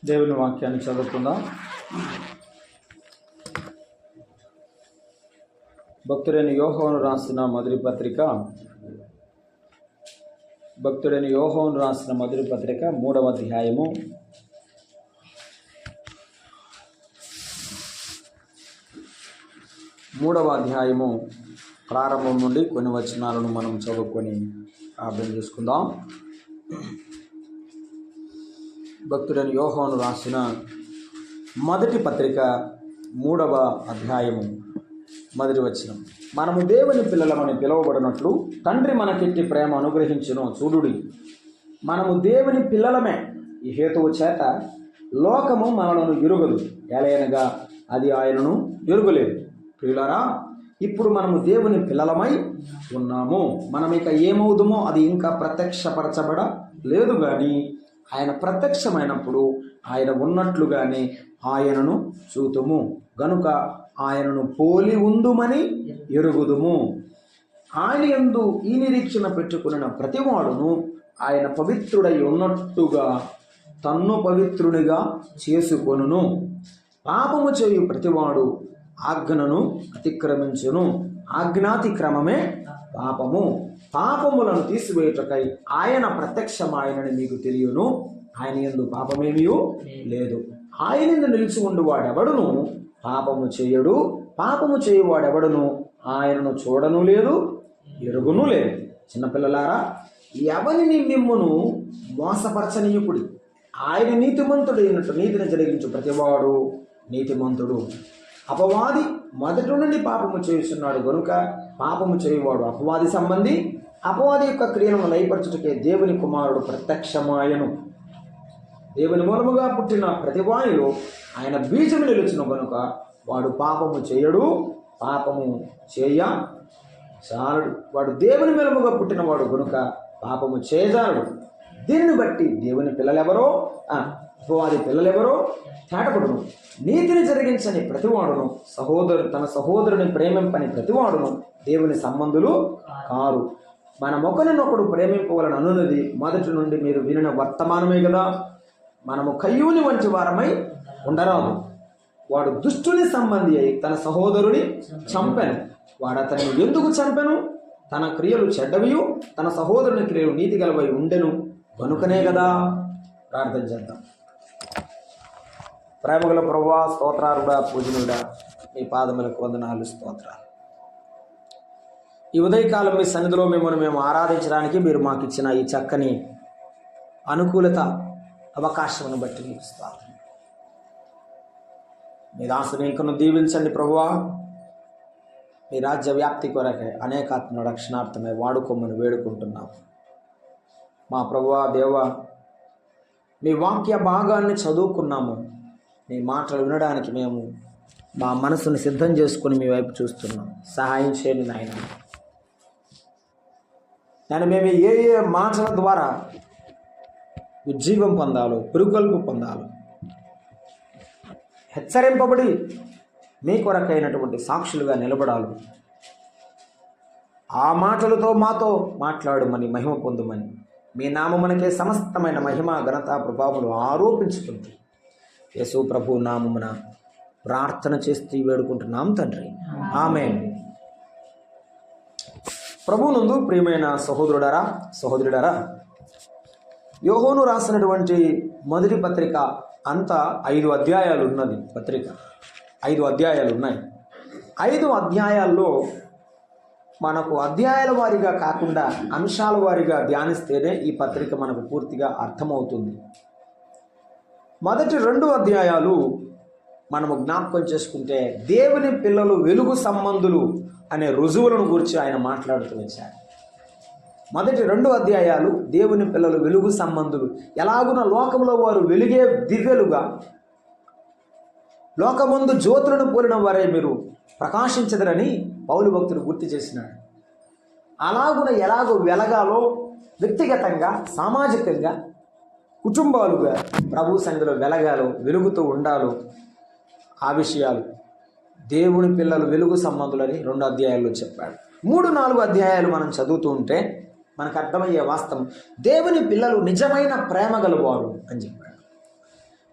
దేవుని వాక్యాన్ని చదువుకుందాం. భక్తుడైన యోహాను రాసిన మొదటి పత్రిక 3వ అధ్యాయము 3వ అధ్యాయము ప్రారంభం నుండి కొన్ని వచనాలను మనం చదువుకొని ప్రార్థన చేసుకుందాం. భక్తుడైన యోహాను రాసిన మొదటి పత్రిక 3వ అధ్యాయము మొదటి వచనం. మనము దేవుని పిల్లలమని పిలువబడినట్లు తండ్రి మనకెట్టి ప్రేమ అనుగ్రహించును చూడుడి. మనము దేవుని పిల్లలమే. ఈ హేతువు చేత లోకము మనలను ఎరుగదు, ఎలయనగా అది ఆయనను ఎరుగలేదు. ప్రియులారా, ఇప్పుడు మనము దేవుని పిల్లలమై ఉన్నాము. మనం ఇక ఏమవుదుమో అది ఇంకా ప్రత్యక్షపరచబడ లేదు, కానీ ఆయన ప్రత్యక్షమైనప్పుడు ఆయన ఉన్నట్లుగానే ఆయనను చూతుము. గనుక ఆయనను పోలి ఉందుమని ఎరుగుదుము. ఆయన యందు ఈ నిరీక్షణ పెట్టుకున్న ప్రతివాడును ఆయన పవిత్రుడై ఉన్నట్టుగా తన్ను పవిత్రునిగా చేసుకొనును. పాపము చేయు ప్రతివాడు ఆజ్ఞను అతిక్రమించును. ఆజ్ఞాతిక్రమమే పాపము. పాపములను తీసివేయుటకై ఆయన ప్రత్యక్షమాయనని మీకు తెలియను. ఆయన యందు పాపమేమీ లేదు. ఆయన యందు నిలిచి ఉండువాడెవడును పాపము చేయడు. పాపము చేయువాడెవడును ఆయనను చూడను లేదు, ఎరుగును లేదు. చిన్నపిల్లలారా, ఎవరిని మిమ్మును మోసపరచనీయుకుడి. ఆయన నీతిమంతుడైనట్టు నీతిని జరిగించు ప్రతివాడు నీతిమంతుడు. అపవాది మొదటి నుండి పాపము చేస్తున్నాడు గనుక పాపము చేయువాడు అపవాది సంబంధి. అపవాది యొక్క క్రియలను లయపరచుటకే దేవుని కుమారుడు ప్రత్యక్షమాయను. దేవుని మూలముగా పుట్టిన ప్రతివానిలో ఆయన బీజము నిలుచును గనుక వాడు పాపము చేయడు, పాపము చేయ చాలడు. వాడు దేవుని మూలముగా పుట్టినవాడు గనుక పాపము చేయజాలడు. దీనిని బట్టి దేవుని పిల్లలెవరో అపవాది పిల్లలెవరో తేటపడును. నీతిని జరిగించని ప్రతివాడును తన సహోదరుని ప్రేమింపని ప్రతివాడును దేవుని సంబంధులు కారు. మన ఒకరినొకడు ప్రేమింపవలని అనున్నది మొదటి నుండి మీరు వినిన వర్తమానమే కదా. మనము కయ్యూని వంటి వారమై ఉండరాదు. వాడు దుష్టుని సంబంధి అయి తన సహోదరుని చంపెను. వాడు అతన్ని ఎందుకు చంపెను? తన క్రియలు చెడ్డవియు తన సహోదరుని క్రియలు నీతి గలవై ఉండెను కనుకనే కదా. ప్రార్థన చేద్దాం. ప్రేమగల ప్రభువా, స్తోత్రారుడా, పూజనుడా, మీ పాదములకు వందనాలు, స్తోత్రాలు. ఈ ఉదయకాలం మీ సన్నిధిలో మేము ఆరాధించడానికి మీరు మాకు ఇచ్చిన ఈ చక్కని అనుకూలత అవకాశమును బట్టి మీకు స్తోత్రం. మీ దాసుని ఇంకను దీవించండి ప్రభువా. మీ రాజ్య వ్యాప్తి కొరకై అనేకాత్మ రక్షణార్థమై వాడుకోమని వేడుకుంటున్నాం. మా ప్రభువా, దేవా, మీ వాక్య భాగాన్ని చదువుకున్నాము. మీ మాటలు వినడానికి మేము మా మనసుని సిద్ధం చేసుకుని మీ వైపు చూస్తున్నాం. సహాయం చేయండి నాయన. మేము ఏ మాటల ద్వారా ఉజ్జీవం పొందాలో, పురుగొల్పు పొందాలో, హెచ్చరింపబడి మీ కొరకైనటువంటి సాక్షులుగా నిలబడాలి. ఆ మాటలతో మాతో మాట్లాడమని, మహిమ పొందుమని, మీ నామమునకే సమస్తమైన మహిమ, ఘనత, ప్రభావములు ఆరోపించుకుంటూ యేసు ప్రభు నామమున ప్రార్థన చేస్తూ వేడుకుంటున్నాం తండ్రి, ఆమేన్. ప్రభువునందు ప్రియమైన సహోదరుడారా, యోహాను రాసినటువంటి మొదటి పత్రిక అంతా 5 అధ్యాయాలు ఉన్నది. పత్రిక 5 అధ్యాయాలు ఉన్నాయి. 5 అధ్యాయాల్లో మనకు అధ్యాయాల వారీగా కాకుండా అంశాల వారీగా ధ్యానిస్తేనే ఈ పత్రిక మనకు పూర్తిగా అర్థమవుతుంది. మొదటి 2 అధ్యాయాలు మనము జ్ఞాపకం చేసుకుంటే దేవుని పిల్లలు వెలుగు సంబంధులు అనే రుజువులను గురించి ఆయన మాట్లాడుతూ వచ్చారు. మొదటి 2 అధ్యాయాలు దేవుని పిల్లలు వెలుగు సంబంధులు, ఎలాగున లోకంలో వారు వెలుగే దివ్యలుగా, లోకమందు జ్యోతులను పోలిన వారే మీరు ప్రకాశించదరని పౌలు భక్తుడు గుర్తు చేసినాడు. అలాగున ఎలాగో వెలగాలో వ్యక్తిగతంగా, సామాజికంగా, కుటుంబాలుగా ప్రభు సన్నిధిలో వెలగాలో, వెలుగుతూ ఉండాలో, ఆ విషయాలు దేవుని పిల్లలు వెలుగు సంబంధులని 2 అధ్యాయాల్లో చెప్పాడు. 3-4 అధ్యాయాలు మనం చదువుతూ ఉంటే మనకు అర్థమయ్యే వాస్తవం, దేవుని పిల్లలు నిజమైన ప్రేమ గలవారు అని చెప్పాడు.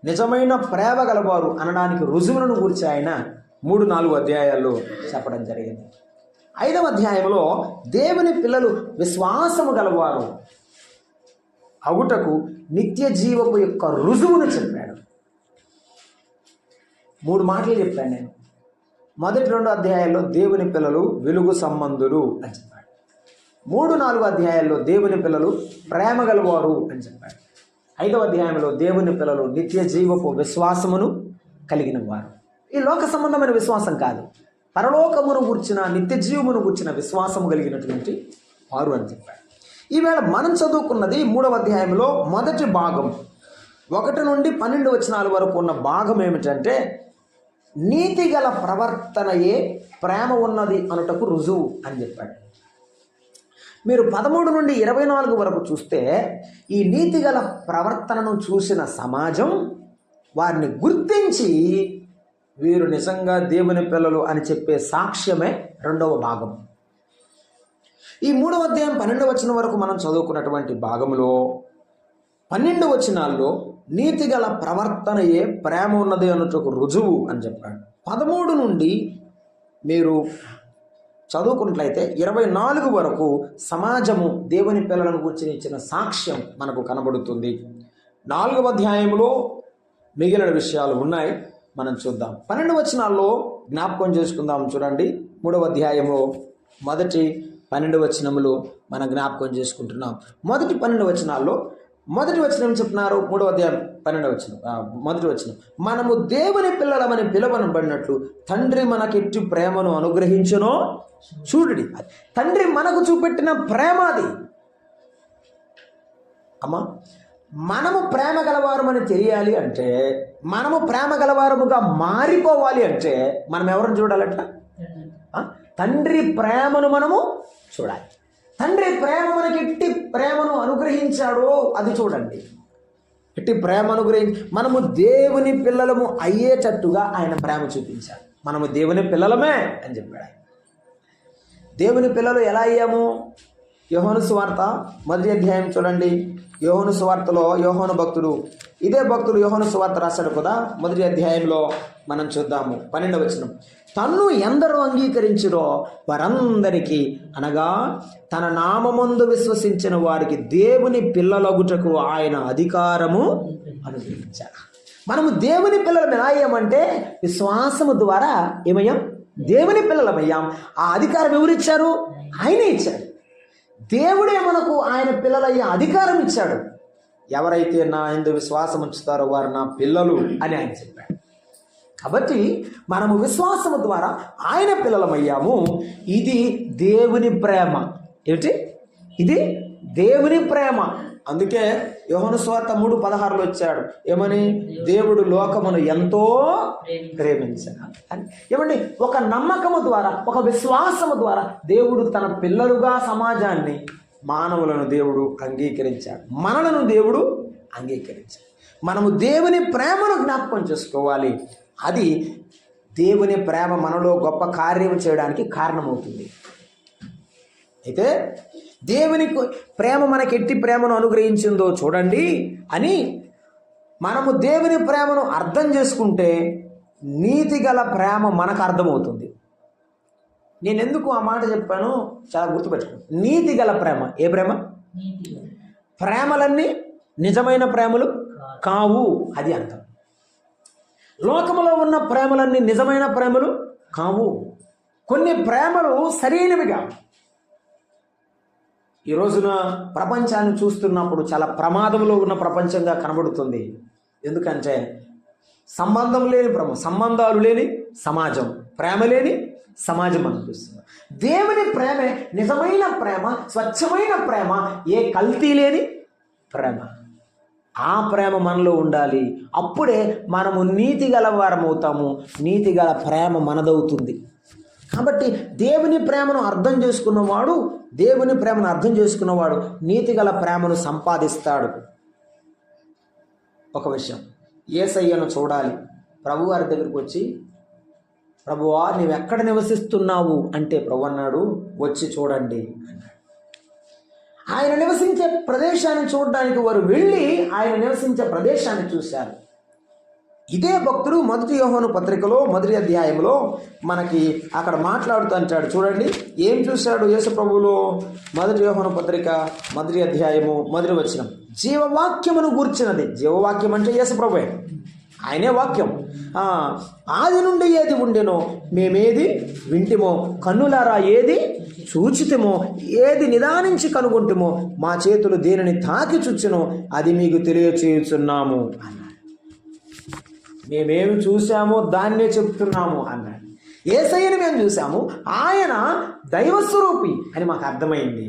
నిజమైన ప్రేమ గలవారు అనడానికి రుజువులను గురించి ఆయన 3-4 అధ్యాయాల్లో చెప్పడం జరిగింది. 5వ అధ్యాయంలో దేవుని పిల్లలు విశ్వాసము గలవారు అగుటకు నిత్య జీవపు యొక్క రుజువును చెప్పాడు. 3 మాటలు చెప్పాను నేను. మొదటి 2 అధ్యాయాల్లో దేవుని పిల్లలు వెలుగు సంబంధులు అని చెప్పాడు. 3-4 అధ్యాయాల్లో దేవుని పిల్లలు ప్రేమ గలవారు అని చెప్పాడు. 5వ అధ్యాయంలో దేవుని పిల్లలు నిత్య జీవపు విశ్వాసమును కలిగిన వారు. ఈ లోక సంబంధమైన విశ్వాసం కాదు, పరలోకమును గుర్చిన నిత్య జీవమును గుర్చిన విశ్వాసము కలిగినటువంటి వారు అని చెప్పాడు. ఈవేళ మనం చదువుకున్నది 3వ అధ్యాయంలో మొదటి భాగం 1 నుండి 12 వచనాల వరకు ఉన్న భాగం ఏమిటంటే నీతిగల ప్రవర్తనయే ప్రేమ ఉన్నది అనుటకు రుజువు అని చెప్పాడు. మీరు 13 నుండి 24 వరకు చూస్తే ఈ నీతిగల ప్రవర్తనను చూసిన సమాజం వారిని గుర్తించి వీరు నిజంగా దేవుని పిల్లలు అని చెప్పే సాక్ష్యమే 2వ భాగం. ఈ 3వ అధ్యాయం 12వ వచనం వరకు మనం చదువుకున్నటువంటి భాగంలో 12 వచనాల్లో నీతిగల ప్రవర్తనయే ప్రేమ ఉన్నది అన్నట్టు రుజువు అని చెప్పాడు. 13 నుండి మీరు చదువుకున్నట్లయితే 24 వరకు సమాజము దేవుని పిల్లలను గురించి ఇచ్చిన సాక్ష్యం మనకు కనబడుతుంది. 4వ అధ్యాయంలో మిగిలిన విషయాలు ఉన్నాయి, మనం చూద్దాం. 12 వచనాల్లో జ్ఞాపకం చేసుకుందాం. చూడండి, 3వ అధ్యాయంలో మొదటి 12 వచనములు మనం జ్ఞాపకం చేసుకుంటున్నాం. మొదటి 12 వచనాల్లో మొదటి వచనం చెప్తున్నారు. 3వ అధ్యాయం 12వ వచనం మొదటి వచనం, మనము దేవుని పిల్లలమని పిలువనబడినట్లు తండ్రి మనకెట్టి ప్రేమను అనుగ్రహించునో చూడుడి. తండ్రి మనకు చూపెట్టిన ప్రేమ అది. అమ్మా, మనము ప్రేమ గలవారమని తెలియాలి అంటే, మనము ప్రేమ గలవారముగా మారిపోవాలి అంటే మనం ఎవరిని చూడాలట? తండ్రి ప్రేమను మనము చూడాలి. తండ్రి ప్రేమ మనకి ఎట్టి ప్రేమను అనుగ్రహించాడో అది చూడండి. ఎట్టి ప్రేమ అనుగ్రహించి మనము దేవుని పిల్లలము అయ్యేటట్టుగా ఆయన ప్రేమ చూపించాడు. మనము దేవుని పిల్లలమే అని చెప్పాడు ఆయన. దేవుని పిల్లలు ఎలా అయ్యాము? యోహాను సువార్త 1వ అధ్యాయం చూడండి. యోహాను సువార్తలో యోహాను భక్తుడు, ఇదే భక్తుడు యోహాను సువార్త రాశాడు కదా. 1వ అధ్యాయంలో మనం చూద్దాము 12వ వచనం, తన్ను ఎందరూ అంగీకరించురో వారందరికీ, అనగా తన నామమందు విశ్వసించిన వారికి దేవుని పిల్లలగుటకు ఆయన అధికారము అనుగ్రహించారు. మనము దేవుని పిల్లలం ఎలా అయ్యామంటే విశ్వాసము ద్వారా ఏమయ్యాం? దేవుని పిల్లలమయ్యాం. ఆ అధికారం ఎవరిచ్చారు? ఆయనే ఇచ్చాడు. దేవుడే మనకు ఆయన పిల్లలయ్యే అధికారం ఇచ్చాడు. ఎవరైతే నా యందు విశ్వాసం ఉంచుతారో వారు నా పిల్లలు అని ఆయన చెప్పాడు. కాబట్టి మనము విశ్వాసము ద్వారా ఆయన పిల్లలమయ్యాము. ఇది దేవుని ప్రేమ. ఏమిటి? ఇది దేవుని ప్రేమ. అందుకే యోహాను సువార్త 3:16లో వచ్చాడు. ఏమని? దేవుడు లోకమును ఎంతో ప్రేమించాడు అని. ఏమండి? ఒక నమ్మకము ద్వారా, ఒక విశ్వాసము ద్వారా దేవుడు తన పిల్లలుగా సమాజాన్ని, మానవులను దేవుడు అంగీకరించాడు. మనలను దేవుడు అంగీకరించాడు. మనము దేవుని ప్రేమను జ్ఞాపకం చేసుకోవాలి. అది దేవుని ప్రేమ మనలో గొప్ప కార్యం చేయడానికి కారణమవుతుంది. అయితే దేవుని ప్రేమ మనకి ఎట్టి ప్రేమను అనుగ్రహించిందో చూడండి అని మనము దేవుని ప్రేమను అర్థం చేసుకుంటే నీతిగల ప్రేమ మనకు అర్థమవుతుంది. నేను ఎందుకు ఆ మాట చెప్పాను చాలా గుర్తుపెట్టుకోండి. నీతిగల ప్రేమ. ఏ ప్రేమ? ప్రేమలన్నీ నిజమైన ప్రేమలు కావు, అది అర్థం. లోకములో ఉన్న ప్రేమలన్నీ నిజమైన ప్రేమలు కావు. కొన్ని ప్రేమలు సరైనవిగా. ఈ రోజున ప్రపంచాన్ని చూస్తున్నప్పుడు చాలా ప్రమాదంలో ఉన్న ప్రపంచంగా కనబడుతుంది. ఎందుకంటే సంబంధం లేని సంబంధాలు లేని సమాజం, ప్రేమ లేని సమాజం అనిపిస్తుంది. దేవుని ప్రేమే నిజమైన ప్రేమ, స్వచ్ఛమైన ప్రేమ, ఏ కల్తీ లేని ప్రేమ. ఆ ప్రేమ మనలో ఉండాలి. అప్పుడే మనము నీతిగల వారమవుతాము. నీతిగల ప్రేమ మనదవుతుంది. కాబట్టి దేవుని ప్రేమను అర్థం చేసుకున్నవాడు, దేవుని ప్రేమను అర్థం చేసుకున్నవాడు నీతిగల ప్రేమను సంపాదిస్తాడు. ఒక విషయం, యేసయ్యను చూడాలి. ప్రభువారి దగ్గరికి వచ్చి, ప్రభువా నీవు ఎక్కడ నివసిస్తున్నావు అంటే ప్రభు అన్నాడు, వచ్చి చూడండి అన్నాడు. ఆయన నివసించే ప్రదేశాన్ని చూడడానికి వారు వెళ్ళి ఆయన నివసించే ప్రదేశాన్ని చూశారు. ఇదే భక్తుడు మొదటి యోహాను పత్రికలో మొదటి అధ్యాయంలో మనకి అక్కడ మాట్లాడుతూ అంటాడు. చూడండి ఏం చూశాడు యేసు ప్రభువులో. మొదటి యోహాను పత్రిక మొదటి అధ్యాయము మొదటి వచనం, జీవవాక్యమును గూర్చినది. జీవవాక్యం అంటే యేసు ప్రభువే, ఆయనే వాక్యం. ఆది నుండి ఏది ఉండెనో మేమేది వింటిమో, కన్నులారా ఏది చూచితేమో, ఏది నిదానించి కనుగొంటిమో, మా చేతులు దేనిని తాకి చుచ్చినో అది మీకు తెలియచేయుచున్నాము అన్నాడు. మేమేమి చూసామో దాన్నే చెప్తున్నాము అన్నాడు. యేసయ్యను మేము చూసాము, ఆయన దైవస్వరూపి అని మాకు అర్థమైంది.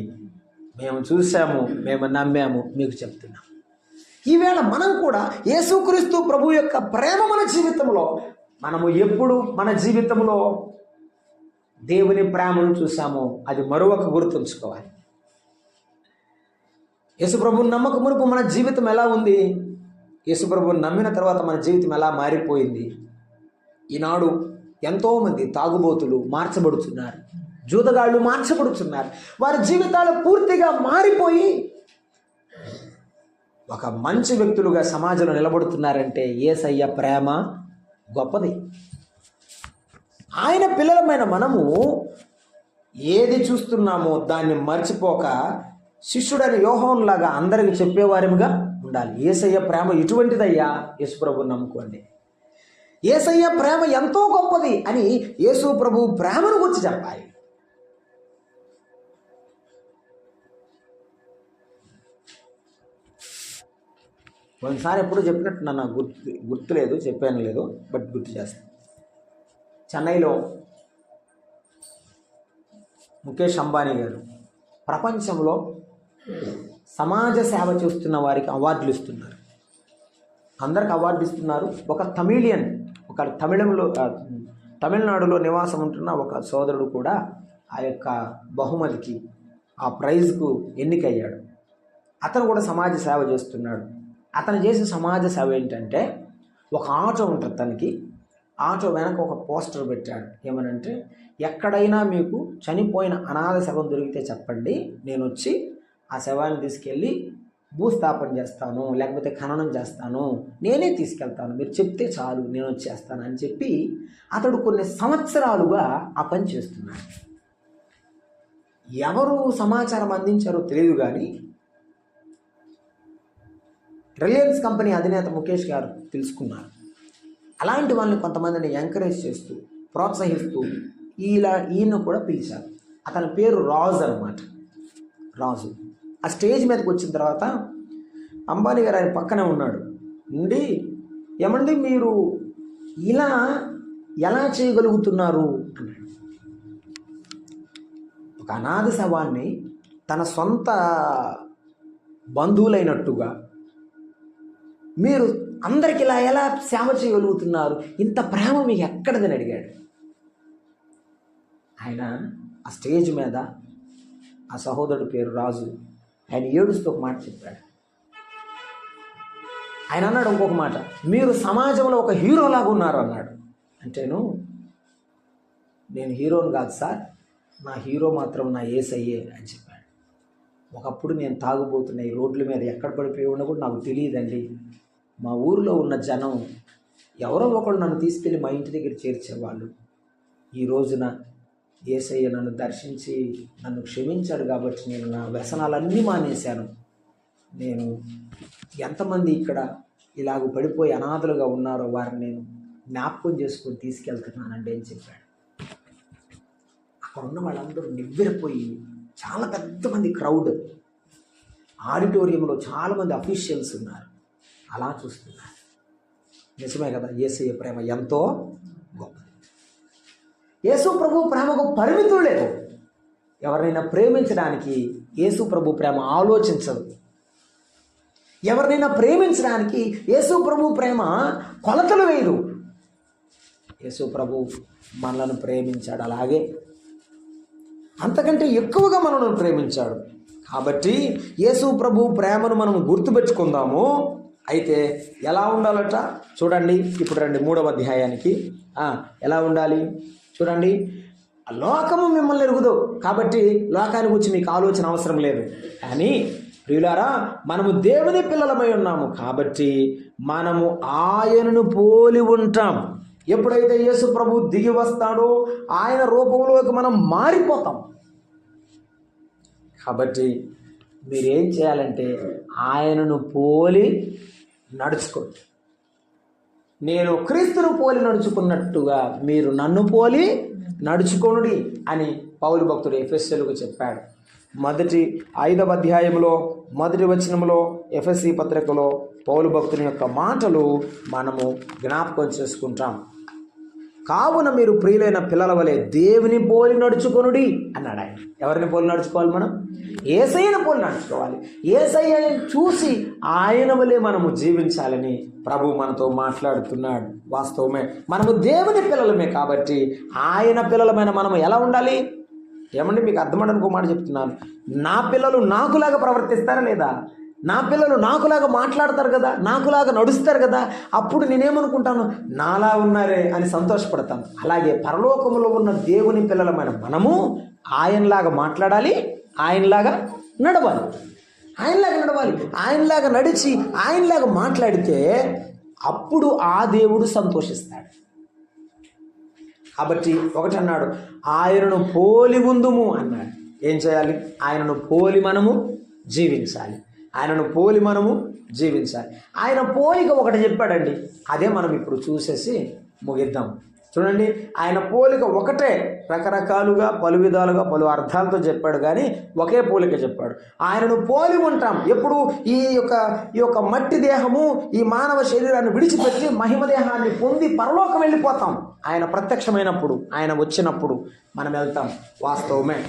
మేము చూసాము, మేము నమ్మాము, మీకు చెప్తున్నాము. ఈవేళ మనం కూడా యేసుక్రీస్తు ప్రభు యొక్క ప్రేమ మన జీవితంలో, మనము ఎప్పుడు మన జీవితంలో దేవుని ప్రేమను చూసామో అది మరొక గుర్తుంచుకోవాలి. యేసు ప్రభువుని నమ్మక మునుపు మన జీవితం ఎలా ఉంది, యేసు ప్రభువుని నమ్మిన తర్వాత మన జీవితం ఎలా మారిపోయింది. ఈనాడు ఎంతోమంది తాగుబోతులు మార్చబడుతున్నారు, జూదగాళ్ళు మార్చబడుతున్నారు. వారి జీవితాలు పూర్తిగా మారిపోయి ఒక మంచి వ్యక్తులుగా సమాజంలో నిలబడుతున్నారంటే యేసయ్య ప్రేమ గొప్పది. ఆయన పిల్లలమైన మనము ఏది చూస్తున్నామో దాన్ని మర్చిపోక శిష్యుడైన యోహానులాగా అందరికి చెప్పేవారిగా ఉండాలి. యేసయ్య ప్రేమ ఇటువంటిదయ్యా, యేసు ప్రభువుని నమ్ముకోండి. యేసయ్య ప్రేమ ఎంతో గొప్పది అని యేసు ప్రభు ప్రేమను గురించి చెప్పాలి. ఒకసారి ఎప్పుడు చెప్పినట్టు నన్ను గుర్తులేదు, చెప్పాను లేదు, బట్ గుర్తు చేస్తాను. చెన్నైలో ముఖేష్ అంబానీ గారు ప్రపంచంలో సమాజ సేవ చేస్తున్న వారికి అవార్డులు ఇస్తున్నారు. అందరికి అవార్డు ఇస్తున్నారు. ఒక తమిళియన్, ఒక తమిళనాడులో నివాసం ఉంటున్న ఒక సోదరుడు కూడా ఆ యొక్క బహుమతికి, ఆ ప్రైజ్కు ఎన్నికయ్యాడు. అతను కూడా సమాజ సేవ చేస్తున్నాడు. అతను చేసే సమాజ సేవ ఏంటంటే, ఒక ఆటో ఉంటుంది తనకి, ఆటో వెనక ఒక పోస్టర్ పెట్టాడు. ఏమనంటే, ఎక్కడైనా మీకు చనిపోయిన అనాథ శవం దొరికితే చెప్పండి, నేను వచ్చి ఆ శవాన్ని తీసుకెళ్ళి భూస్థాపన చేస్తాను, లేకపోతే ఖననం చేస్తాను, నేనే తీసుకెళ్తాను, మీరు చెప్తే చాలు నేను వచ్చేస్తాను అని చెప్పి అతడు కొన్ని సంవత్సరాలుగా ఆ పని చేస్తున్నాడు. ఎవరు సమాచారం అందించారో తెలియదు, కానీ రిలయన్స్ కంపెనీ అధినేత ముఖేష్ గారు తెలుసుకున్నారు. అలాంటి వాళ్ళని కొంతమందిని ఎంకరేజ్ చేస్తూ, ప్రోత్సహిస్తూ ఈయన కూడా పిలిచారు. అతని పేరు రాజు అన్నమాట. రాజు ఆ స్టేజ్ మీదకి వచ్చిన తర్వాత అంబానీ గారు ఆయన పక్కనే ఉన్నాడు. ఉండి, ఏమండి మీరు ఇలా ఎలా చేయగలుగుతున్నారు అన్నాడు. ఒక అనాథ శవాన్ని తన సొంత బంధువులైనట్టుగా మీరు అందరికి ఇలా ఎలా సేవ చేయగలుగుతున్నారు, ఇంత ప్రేమ మీకు ఎక్కడదని అడిగాడు. ఆయన ఆ స్టేజ్ మీద, ఆ సహోదరుడి పేరు రాజు, ఆయన ఏడుస్తూ ఒక మాట చెప్పాడు. ఆయన అన్నాడు ఇంకొక మాట, మీరు సమాజంలో ఒక హీరోలాగా ఉన్నారు అన్నాడు. అంటేను, నేను హీరోని కాదు సార్, నా హీరో మాత్రం నా యేసయ్యే అని చెప్పాడు. ఒకప్పుడు నేను తాగుబోతున్న ఈ రోడ్ల మీద ఎక్కడ పడిపోయి ఉన్నా కూడా నాకు తెలియదండి. మా ఊరిలో ఉన్న జనం ఎవరో ఒకరు నన్ను తీసుకెళ్ళి మా ఇంటి దగ్గర చేర్చేవాళ్ళు. ఈ రోజున యేసయ్య నన్ను దర్శించి నన్ను క్షమించాడు కాబట్టి నేను నా వ్యసనాలన్నీ మానేశాను. నేను ఎంతమంది ఇక్కడ ఇలాగ పడిపోయి అనాథలుగా ఉన్నారో వారిని నేను జ్ఞాపకం చేసుకొని తీసుకెళ్తున్నానండి అని చెప్పాడు. అక్కడ ఉన్న వాళ్ళందరూ నివ్వెరపోయి, చాలా పెద్ద మంది క్రౌడ్, ఆడిటోరియంలో చాలామంది అఫీషియల్స్ ఉన్నారు, అలా చూస్తున్నారు. నిజమే కదా, యేసయ్య ప్రేమ ఎంతో గొప్పది. యేసు ప్రభు ప్రేమకు పరిమితులు లేవు. ఎవరినైనా ప్రేమించడానికి యేసు ప్రభు ప్రేమ ఆలోచించదు. ఎవరినైనా ప్రేమించడానికి యేసు ప్రభు ప్రేమ కొలతలు వేయదు. యేసు ప్రభు మనలను ప్రేమించాడు, అలాగే అంతకంటే ఎక్కువగా మనల్ని ప్రేమించాడు. కాబట్టి యేసు ప్రభు ప్రేమను మనం గుర్తుపెట్టుకుందాము. అయితే ఎలా ఉండాలట చూడండి. ఇప్పుడు రండి 3వ అధ్యాయానికి. ఎలా ఉండాలి చూడండి. లోకము మిమ్మల్ని ఎరుగుదు కాబట్టి లోకాన్ని గురించి మీకు ఆలోచన అవసరం లేదు. కానీ ప్రియులారా, మనము దేవుని పిల్లలమై ఉన్నాము కాబట్టి మనము ఆయనను పోలి ఉంటాం. ఎప్పుడైతే యేసు ప్రభు దిగి వస్తాడో ఆయన రూపంలోకి మనం మారిపోతాం. కాబట్టి మీరేం చేయాలంటే ఆయనను పోలి నడుచుకోండి. నేను క్రీస్తును పోలి నడుచుకున్నట్టుగా మీరు నన్ను పోలి నడుచుకోనుడి అని పౌలు భక్తుడు ఎఫెసీయులకు చెప్పాడు. 5వ అధ్యాయంలో 1వ వచనంలో ఎఫెసీ పత్రికలో పౌలు భక్తుని యొక్క మాటలు మనము జ్ఞాపకం చేసుకుంటాం. కావున మీరు ప్రియులైన పిల్లల వలె దేవుని పోలి నడుచుకొనుడి అన్నాడు ఆయన. ఎవరిని పోలి నడుచుకోవాలి? మనం యేసయ్యను పోలి నడుచుకోవాలి. యేసయ్యను చూసి ఆయన వలె మనము జీవించాలని ప్రభు మనతో మాట్లాడుతున్నాడు. వాస్తవమే, మనము దేవుని పిల్లలమే కాబట్టి ఆయన పిల్లలమైన మనము ఎలా ఉండాలి? ఏమండి, మీకు అర్థమడనుకో మాట చెప్తున్నాను. నా పిల్లలు నాకులాగా ప్రవర్తిస్తారా లేదా? నా పిల్లలు నాకులాగా మాట్లాడతారు కదా, నాకులాగా నడుస్తారు కదా, అప్పుడు నేనేమనుకుంటాను, నాలా ఉన్నారే అని సంతోషపడతాను. అలాగే పరలోకములో ఉన్న దేవుని పిల్లలమైన మనము ఆయనలాగా మాట్లాడాలి, ఆయనలాగా నడవాలి. ఆయనలాగా నడిచి ఆయనలాగా మాట్లాడితే అప్పుడు ఆ దేవుడు సంతోషిస్తాడు. కాబట్టి ఒకటి అన్నాడు, ఆయనను పోలి ఉందుము అన్నాడు. ఏం చేయాలి? ఆయనను పోలి మనము జీవించాలి. ఆయన పోలిక ఒకటి చెప్పాడండి, అదే మనం ఇప్పుడు చూసేసి ముగిద్దాం. చూడండి, ఆయన పోలిక ఒకటే, రకరకాలుగా పలు విధాలుగా పలు అర్థాలతో చెప్పాడు, కానీ ఒకే పోలిక చెప్పాడు. ఆయనను పోలి ఉంటాం. ఎప్పుడు? ఈ యొక్క మట్టి దేహము, ఈ మానవ శరీరాన్ని విడిచిపెట్టి మహిమ దేహాన్ని పొంది పరలోకం వెళ్ళిపోతాం. ఆయన ప్రత్యక్షమైనప్పుడు, ఆయన వచ్చినప్పుడు మనం వెళ్తాం. వాస్తవమే,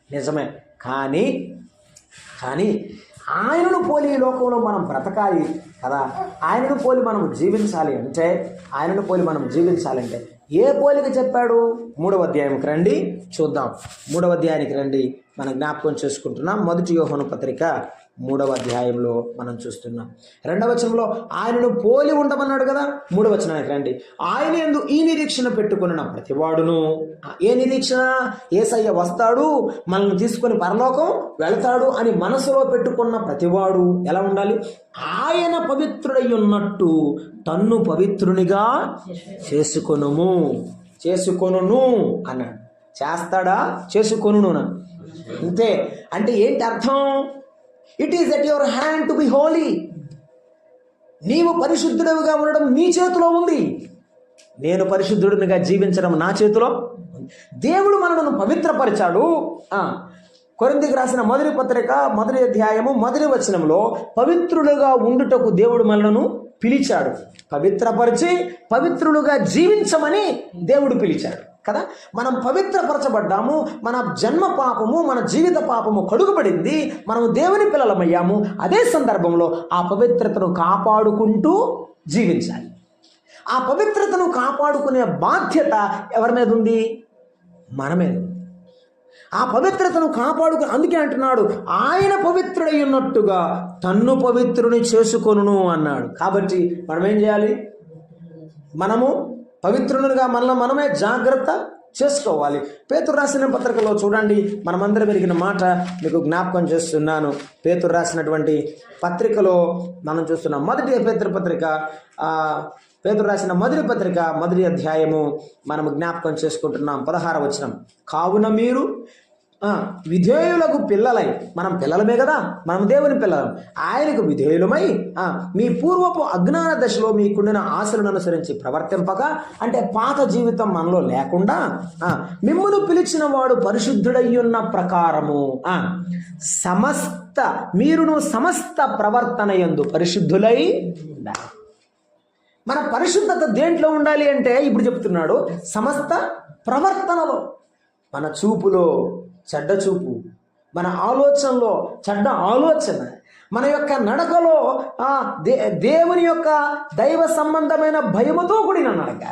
నిజమే. కానీ ఆయనను పోలి ఈ లోకంలో మనం బ్రతకాలి కదా. ఆయనను పోలి మనం జీవించాలంటే ఏ పోలిక చెప్పాడు? 3వ అధ్యాయంకి రండి, చూద్దాం. 3వ అధ్యాయానికి రండి, మనం జ్ఞాపకం చేసుకుంటున్నాం. 1 యోహాను పత్రిక 3వ అధ్యాయంలో మనం చూస్తున్నాం. 2వ వచనంలో ఆయనను పోలి ఉండమన్నాడు కదా. 3వ వచనానికి రండి. ఆయన యందు ఈ నిరీక్షణ పెట్టుకున్న ప్రతివాడును, ఏ నిరీక్షణ? యేసయ్య వస్తాడు, మనల్ని తీసుకొని పరలోకం వెళతాడు అని మనసులో పెట్టుకున్న ప్రతివాడు ఎలా ఉండాలి? ఆయన పవిత్రుడై ఉన్నట్టు తన్ను పవిత్రునిగా చేసుకొనును అన్నాడు. చేస్తాడా? చేసుకొనునా? అంతే. అంటే ఏంటి అర్థం? It is at your hand to be Holi. నీవు పరిశుద్ధుడిగా ఉండడం నీ చేతిలో ఉంది. నేను పరిశుద్ధుడిగా జీవించడం నా చేతిలో. దేవుడు మనను పవిత్రపరిచాడు. కొరింథీయులకు రాసిన 1వ పత్రిక 1వ అధ్యాయము 1వ వచనంలో పవిత్రులుగా ఉండుటకు దేవుడు మనలను పిలిచాడు. పవిత్రపరిచి పవిత్రులుగా జీవించమని దేవుడు పిలిచాడు కదా. మనం పవిత్రపరచబడ్డాము. మన జన్మ పాపము, మన జీవిత పాపము కడుగుబడింది. మనము దేవుని పిల్లలమయ్యాము. అదే సందర్భంలో ఆ పవిత్రతను కాపాడుకుంటూ జీవించాలి. ఆ పవిత్రతను కాపాడుకునే బాధ్యత ఎవరి మీద ఉంది? మన మీద. ఆ పవిత్రతను కాపాడుకుని, అందుకే అంటున్నాడు ఆయన పవిత్రుడై ఉన్నట్టుగా తన్ను పవిత్రుని చేసుకొనును అన్నాడు. కాబట్టి మనం ఏం చేయాలి? మనము పవిత్రులుగా మనమే జాగ్రత్త చేసుకోవాలి. పేతురు రాసిన పత్రికలో చూడండి, మనమందరం పెరిగిన మాట మీకు జ్ఞాపకం చేస్తున్నాను. పేతురు రాసినటువంటి పత్రికలో మనం చూస్తున్నాం. పేతురు రాసిన 1వ పత్రిక 1వ అధ్యాయము మనము జ్ఞాపకం చేసుకుంటున్నాం. 16వ వచనం. కావున మీరు విధేయులకు పిల్లలై, మనం పిల్లలమే కదా, మనం దేవుని పిల్లలం, ఆయనకు విధేయులమై మీ పూర్వపు అజ్ఞాన దశలో మీకుండిన ఆశలను అనుసరించి ప్రవర్తింపక, అంటే పాత జీవితం మనలో లేకుండా మిమ్మును పిలిచిన వాడు పరిశుద్ధుడయ్యున్న ప్రకారము మీరును సమస్త ప్రవర్తన యందు పరిశుద్ధులై ఉండాలి. మన పరిశుద్ధత దేంట్లో ఉండాలి అంటే ఇప్పుడు చెప్తున్నాడు, సమస్త ప్రవర్తనలో. మన చూపులో చెడ్డ చూపు, మన ఆలోచనలో చెడ్డ ఆలోచన, మన యొక్క నడకలో దేవుని యొక్క దైవ సంబంధమైన భయముతో కూడిన నడక,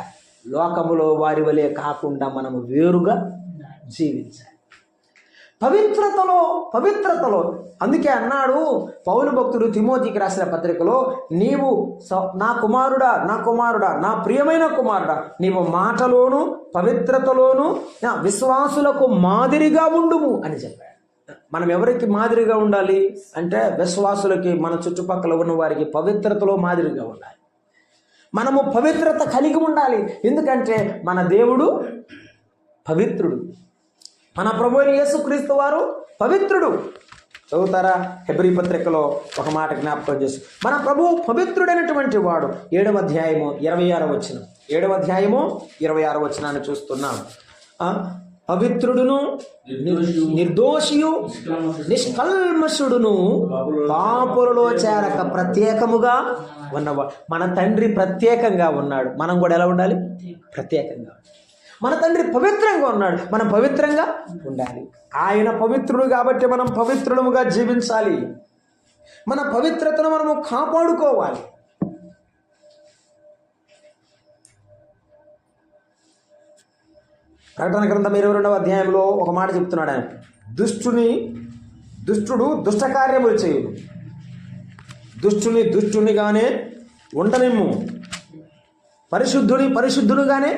లోకములో వారి వలె కాకుండా మనము వేరుగా జీవించాలి. పవిత్రతలో అందుకే అన్నాడు పౌలు భక్తుడు తిమోతికి రాసిన పత్రికలో, నీవు నా కుమారుడా నా ప్రియమైన కుమారుడా, నీవు మాటలోను పవిత్రతలోను విశ్వాసులకు మాదిరిగా ఉండుము అని చెప్పాడు. మనం ఎవరికి మాదిరిగా ఉండాలి అంటే విశ్వాసులకి, మన చుట్టుపక్కల ఉన్న వారికి పవిత్రతలో మాదిరిగా ఉండాలి. మనము పవిత్రత కలిగి ఉండాలి. ఎందుకంటే మన దేవుడు పవిత్రుడు, మన ప్రభు అయిన యేసుక్రీస్తు వారు పవిత్రుడు. చదువుతారా? హెబ్రీ పత్రికలో ఒక మాట జ్ఞాపకం చేసి, మన ప్రభువు పవిత్రుడైనటువంటి వాడు. 7వ అధ్యాయము 26వ వచనం, 7వ అధ్యాయము 26వ వచనాన్ని చూస్తున్నాం. పవిత్రుడును నిర్దోషియు నిష్కల్మషుడును పాపులలో చేరక ప్రత్యేకముగా ఉన్నవాడు. మన తండ్రి ప్రత్యేకంగా ఉన్నాడు, మనం కూడా ఎలా ఉండాలి? ప్రత్యేకంగా. మన తండ్రి పవిత్రంగా ఉన్నాడు, మనం పవిత్రంగా ఉండాలి. ఆయన పవిత్రుడు కాబట్టి మనం పవిత్రులముగా జీవించాలి. మన పవిత్రతను మనము కాపాడుకోవాలి. ప్రకటన గ్రంథం 22వ అధ్యాయంలో ఒక మాట చెప్తున్నాడు ఆయన, దుష్టుడు దుష్టకార్యములు చేయును, దుష్టునిగానే ఉండనిమ్ము, పరిశుద్ధునిగానే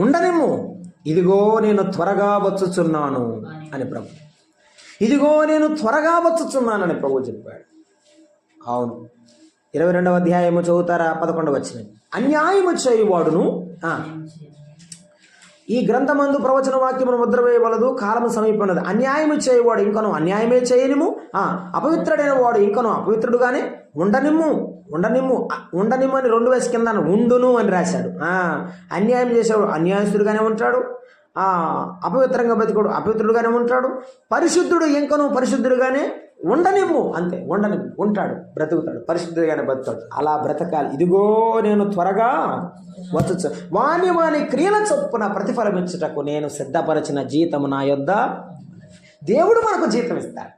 ఉండనిమ్ము, ఇదిగో నేను త్వరగా వచ్చుచున్నాను అని ప్రభు, ఇదిగో నేను త్వరగా వచ్చుచున్నానని ప్రభు చెప్పాడు. అవును, 22వ అధ్యాయము చదువుతారా? 11వ వచనం, అన్యాయము చేయువాడును ఈ గ్రంథమందు ప్రవచన వాక్యమును ముద్ర వేయవలదు, కాలము సమీపన్నది. అన్యాయము చేయవాడు ఇంకను అన్యాయమే చేయనిము, అపవిత్రుడైన వాడు ఇంకను అపవిత్రుడుగానే ఉండనిమ్ము అని 2 వేసి కింద ఉండును అని రాశాడు. అన్యాయం చేసేవాడు అన్యాయస్తుడుగానే ఉంటాడు, అపవిత్రంగా బతికోడు అపవిత్రుడుగానే ఉంటాడు, పరిశుద్ధుడు ఇంకను పరిశుద్ధుడుగానే ఉండనిమ్ము, అంతే, ఉంటాడు, బ్రతుకుతాడు, పరిశుద్ధుడిగానే బతుకుతాడు. అలా బ్రతకాలి. ఇదిగో నేను త్వరగా వచ్చుచు, వాని క్రియల చొప్పున ప్రతిఫలం ఇచ్చుటకు నేను సిద్ధపరిచిన జీతము నా యొద్ద. దేవుడు మనకు జీతం ఇస్తాడు.